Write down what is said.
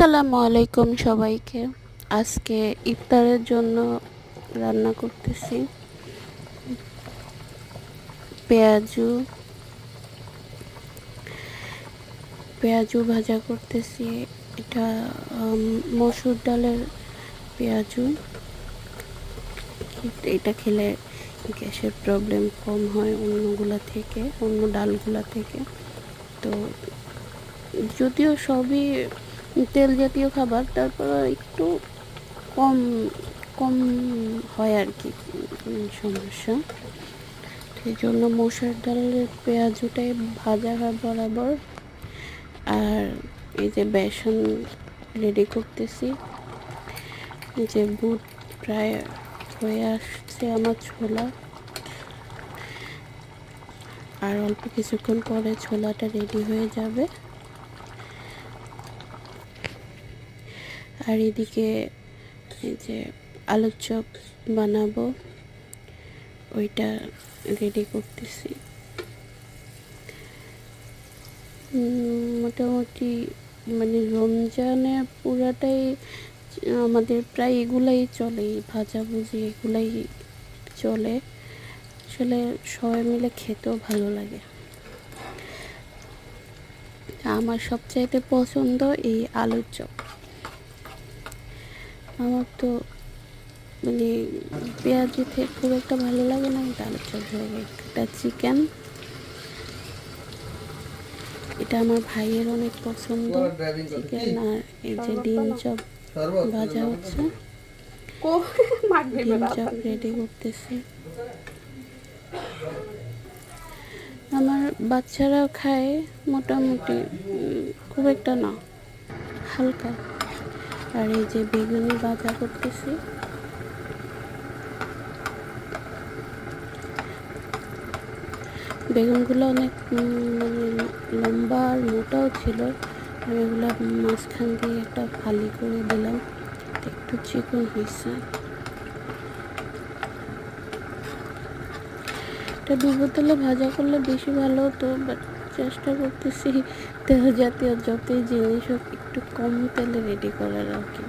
আসসালামু আলাইকুম সবাইকে। আজকে ইফতারের জন্য রান্না করতেছি পেঁয়াজু পেঁয়াজু ভাজা করতেছি। এটা মসুর ডালের পেঁয়াজু। এটা খেলে গ্যাসের প্রবলেম কম হয় অন্য ডালগুলা থেকে। তো যদিও সবই তেল জাতীয় খাবার, তারপর একটু কম কম হয় আর কি সমস্যা। সেই জন্য মসুর ডালের পেঁয়াজুটাই ভাজা হয় বরাবর। আর এই যে বেসন রেডি করতেছি, এই যে বুট প্রায় হয়ে আসছে আমার ছোলা, আর অল্প কিছুক্ষণ পরে ছোলাটা রেডি হয়ে যাবে। আর এদিকে এই যে আলুর চপ বানাবো, ওইটা রেডি করতেছি। মোটামুটি মানে রমজানে পুরাটাই আমাদের প্রায় এগুলাই চলে, ভাজাভুজি এগুলাই চলে। আসলে সবাই মিলে খেতেও ভালো লাগে। আমার সবচাইতে পছন্দ এই আলুর চপ। আমার তো মানে পেঁয়াজি থেকে খুব একটা ভালো লাগে না, এটা আলুর চপ হয়ে গেছে। এটা চিকেন, এটা আমার ভাইয়ের অনেক পছন্দ চিকেন। আর এই যে ডিম চপ ভাজা হচ্ছে, ডিম চপ রেডি করতেছি। আমার বাচ্চারাও খায় মোটামুটি, খুব একটা না, হালকা। আর এই যে বেগুনি ভাজা করতেছি। বেগুনগুলো অনেক মানে লম্বা আর মোটাও ছিল। আমি এগুলো মাঝখান দিয়ে একটা ফালি করে দিলাম, একটু চিকন হয়েছে। এটা ডুবো তেলে ভাজা করলে বেশি ভালো হতো, বাট চেষ্টা করতেছি তেল জাতীয় যতই জিনিস হোক একটু কম তেলে রেডি করার আর কি।